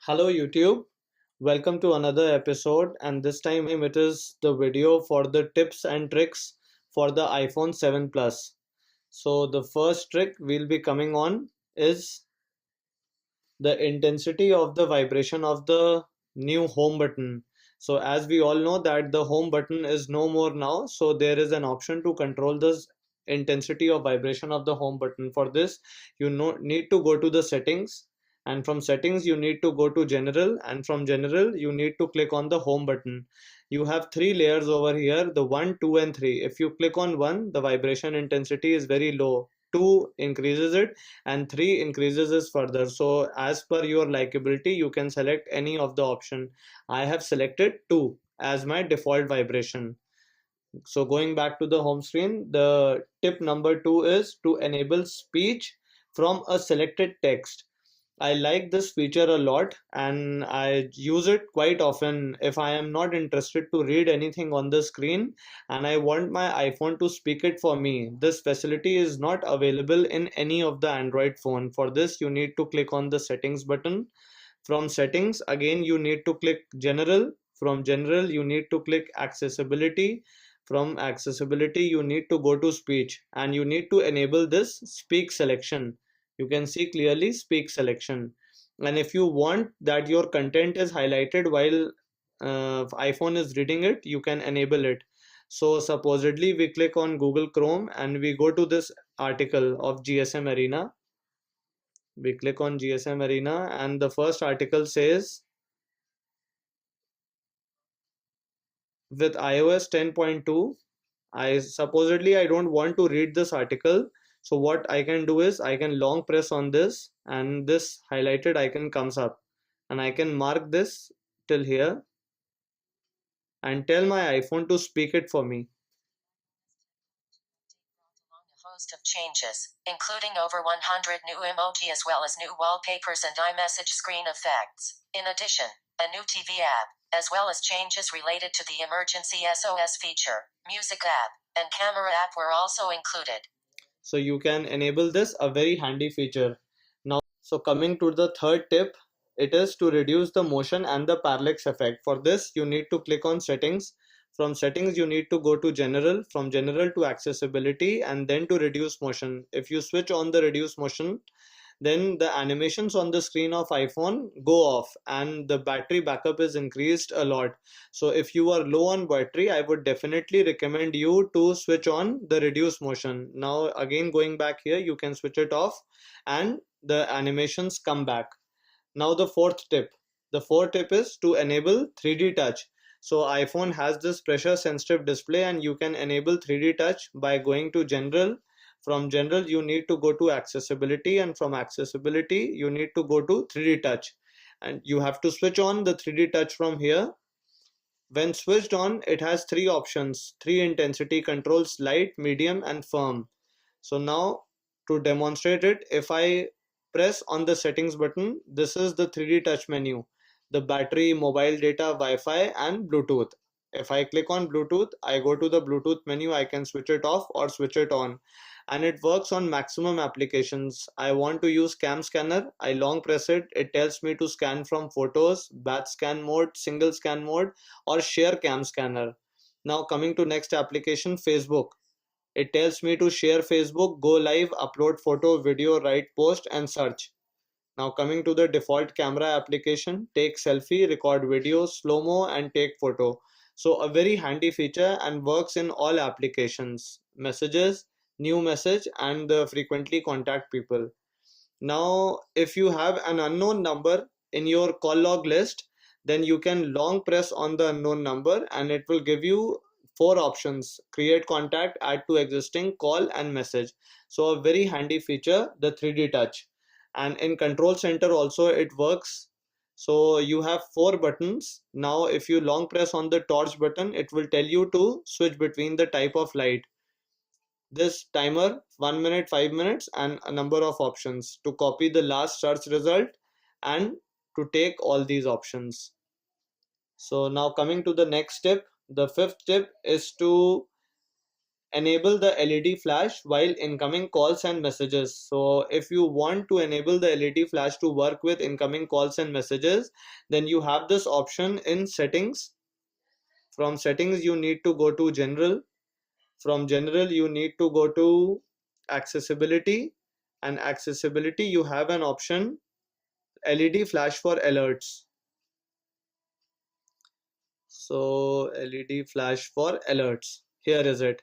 Hello YouTube, welcome to another episode, and this time it is the video for the tips and tricks for the iPhone 7 Plus. So the first trick we'll be coming on is the intensity of the vibration of the new home button. So as we all know that the home button is no more now, so there is an option to control this intensity of vibration of the home button. For this, need to go to the settings, and from settings you need to go to general, and from general you need to click on the home button. You have three layers over here, the 1, 2 and 3. If you click on 1, the vibration intensity is very low. 2 increases it and 3 increases is further. So as per your likability you can select any of the option. I have selected 2 as my default vibration. So going back to the home screen, the tip number 2 is to enable speech from a selected text. I like this feature a lot and I use it quite often if I am not interested to read anything on the screen and I want my iPhone to speak it for me. This facility is not available in any of the Android phone. For this, you need to click on the settings button. From settings, again, you need to click general. From general, you need to click accessibility. From accessibility, you need to go to speech and you need to enable this speak selection. You can see clearly speak selection. And if you want that your content is highlighted while iPhone is reading it, you can enable it. So supposedly we click on Google Chrome and we go to this article of GSM Arena. We click on GSM Arena and the first article says with iOS 10.2, I don't want to read this article. So what I can do is I can long press on this and this highlighted icon comes up and I can mark this till here and tell my iPhone to speak it for me. A host of changes, including over 100 new emoji as well as new wallpapers and iMessage screen effects. In addition, a new TV app, as well as changes related to the emergency SOS feature, music app, and camera app were also included. So you can enable this, a very handy feature. Now, so coming to the third tip, it is to reduce the motion and the parallax effect. For this, you need to click on settings. From settings, you need to go to general, from general to accessibility, and then to reduce motion. If you switch on the reduce motion, then the animations on the screen of iPhone go off and the battery backup is increased a lot. So if you are low on battery, I would definitely recommend you to switch on the reduce motion. Now again going back here, you can switch it off and the animations come back. Now the fourth tip. The fourth tip is to enable 3D touch. So iPhone has this pressure sensitive display and you can enable 3D touch by going to general. From general you need to go to accessibility and from accessibility you need to go to 3D touch. And you have to switch on the 3D touch from here. When switched on, it has three options, three intensity controls, light, medium and firm. So now to demonstrate it, if I press on the settings button, this is the 3D touch menu, the battery, mobile data, Wi-Fi and Bluetooth. If I click on Bluetooth, I go to the Bluetooth menu, I can switch it off or switch it on. And it works on maximum applications. I want to use cam scanner, I long press it, it tells me to scan from photos, batch scan mode, single scan mode or share cam scanner. Now coming to next application, Facebook. It tells me to share Facebook, go live, upload photo, video, write post and search. Now coming to the default camera application, take selfie, record video, slow-mo and take photo. So a very handy feature and works in all applications, messages, new message and the frequently contact people. Now if you have an unknown number in your call log list, then you can long press on the unknown number and it will give you four options: create contact, add to existing, call and message. So a very handy feature, the 3D touch. And in control center also it works. So you have four buttons. Now if you long press on the torch button, it will tell you to switch between the type of light, this timer, 1 minute, 5 minutes and a number of options, to copy the last search result and to take all these options. So now coming to the next tip, the fifth tip is to enable the LED flash while incoming calls and messages. So if you want to enable the LED flash to work with incoming calls and messages, then you have this option in settings. From settings, you need to go to general. From general, you need to go to accessibility, and accessibility, you have an option LED flash for alerts. So LED flash for alerts, here is it.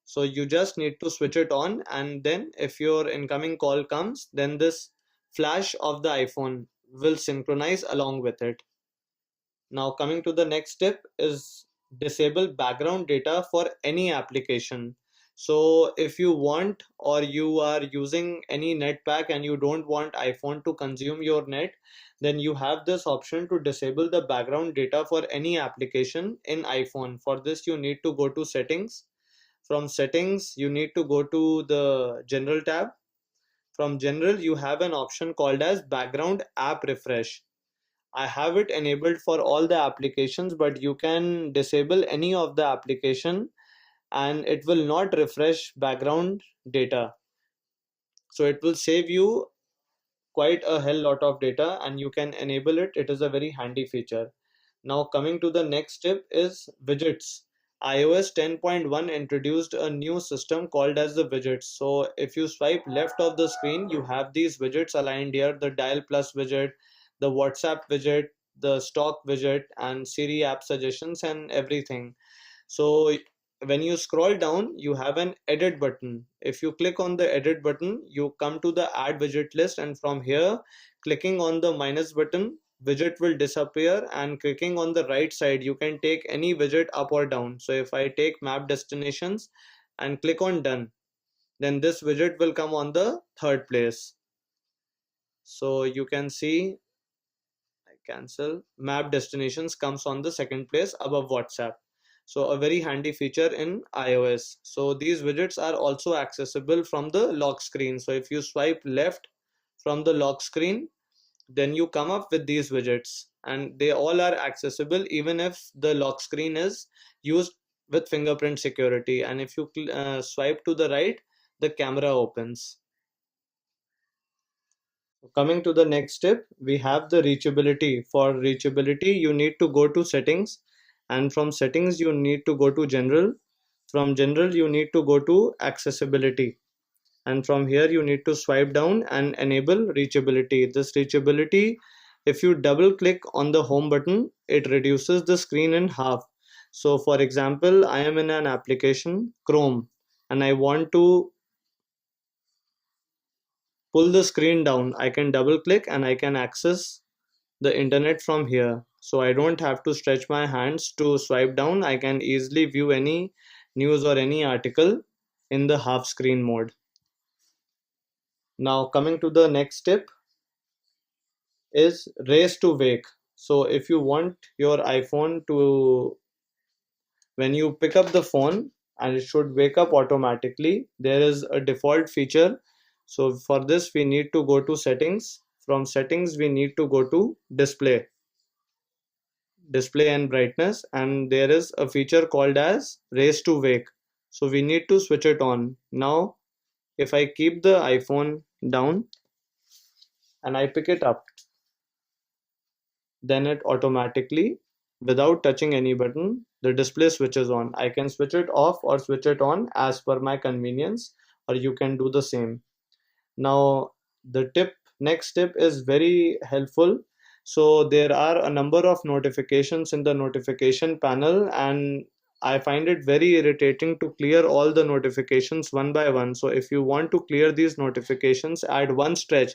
So you just need to switch it on, and then if your incoming call comes, then this flash of the iPhone will synchronize along with it. Now coming to the next step is disable background data for any application. So if you want, or you are using any net pack and you don't want iPhone to consume your net, then you have this option to disable the background data for any application in iPhone. For this, you need to go to settings. From settings, you need to go to the general tab. From general, you have an option called as background app refresh. I have it enabled for all the applications, but you can disable any of the application and it will not refresh background data. So it will save you quite a hell lot of data and you can enable it. It is a very handy feature. Now coming to the next step is widgets. iOS 10.1 introduced a new system called as the widgets. So if you swipe left of the screen, you have these widgets aligned here: the Dial Plus widget, the WhatsApp widget, the stock widget, and Siri app suggestions and everything. So when you scroll down, you have an edit button. If you click on the edit button, you come to the add widget list, and from here, clicking on the minus button, widget will disappear, and clicking on the right side, you can take any widget up or down. So if I take map destinations and click on done, then this widget will come on the third place. So you can see, I cancel, map destinations comes on the second place above WhatsApp. So a very handy feature in iOS. So these widgets are also accessible from the lock screen. So if you swipe left from the lock screen, then you come up with these widgets, and they all are accessible even if the lock screen is used with fingerprint security. And if you swipe to the right, the camera opens. Coming to the next step, we have the reachability. For reachability, you need to go to settings, and from settings, you need to go to general. From general, you need to go to accessibility, and from here, you need to swipe down and enable reachability. This reachability, if you double click on the home button, it reduces the screen in half. So, for example, I am in an application, Chrome, and I want to pull the screen down. I can double click and I can access the internet from here. So I don't have to stretch my hands to swipe down. I can easily view any news or any article in the half screen mode. Now coming to the next step is raise to wake. So if you want your iPhone to, when you pick up the phone, and it should wake up automatically, there is a default feature. So for this, we need to go to settings. From settings, we need to go to display and brightness, and there is a feature called as raise to wake. So we need to switch it on. Now if I keep the iPhone down and I pick it up, then it automatically, without touching any button, the display switches on. I can switch it off or switch it on as per my convenience, or you can do the same. Now the next step is very helpful. So there are a number of notifications in the notification panel, and I find it very irritating to clear all the notifications one by one. So if you want to clear these notifications at one stretch,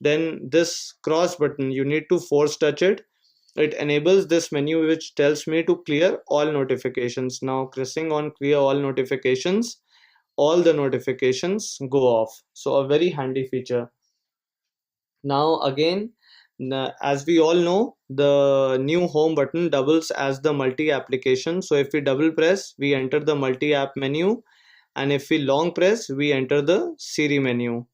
then this cross button, you need to force touch it. It enables this menu which tells me to clear all notifications. Now pressing on clear all the notifications go off. So a very handy feature. Now again, as we all know, the new home button doubles as the multi application. So if we double press, we enter the multi app menu, and if we long press, we enter the Siri menu.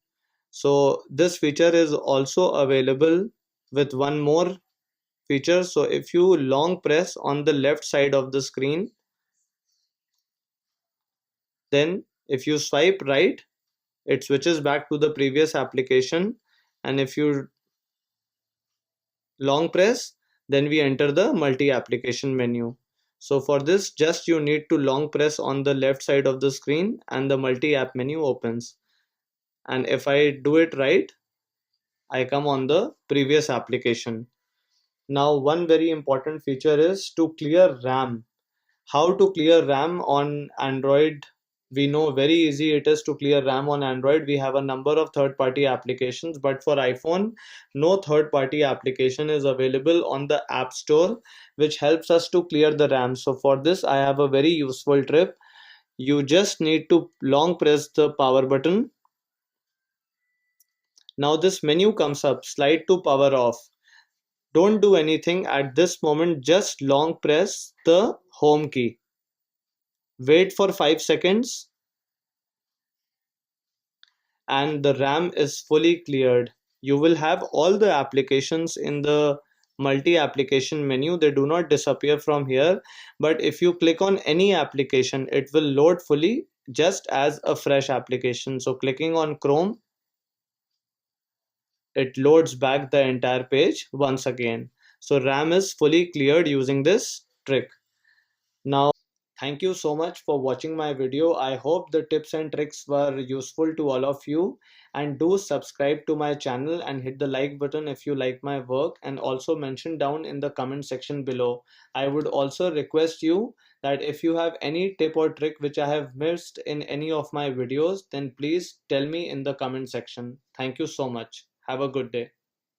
So this feature is also available with one more feature. So if you long press on the left side of the screen, Then if you swipe right, it switches back to the previous application, and if you long press, then we enter the multi-application menu. So for this, just you need to long press on the left side of the screen and the multi-app menu opens. And if I do it right, I come on the previous application. Now, one very important feature is to clear RAM. How to clear RAM on Android? We know very easy it is to clear RAM on Android. We have a number of third-party applications, but for iPhone, no third-party application is available on the App Store, which helps us to clear the RAM. So for this, I have a very useful tip. You just need to long press the power button. Now this menu comes up, slide to power off. Don't do anything at this moment, just long press the home key. Wait for 5 seconds and the RAM is fully cleared. You will have all the applications in the multi-application menu. They do not disappear from here, but if you click on any application, it will load fully just as a fresh application. So clicking on Chrome, it loads back the entire page once again. So RAM is fully cleared using this trick. Now, thank you so much for watching my video. I hope the tips and tricks were useful to all of you, and do subscribe to my channel and hit the like button if you like my work, and also mention down in the comment section below. I would also request you that if you have any tip or trick which I have missed in any of my videos, then please tell me in the comment section. Thank you so much. Have a good day.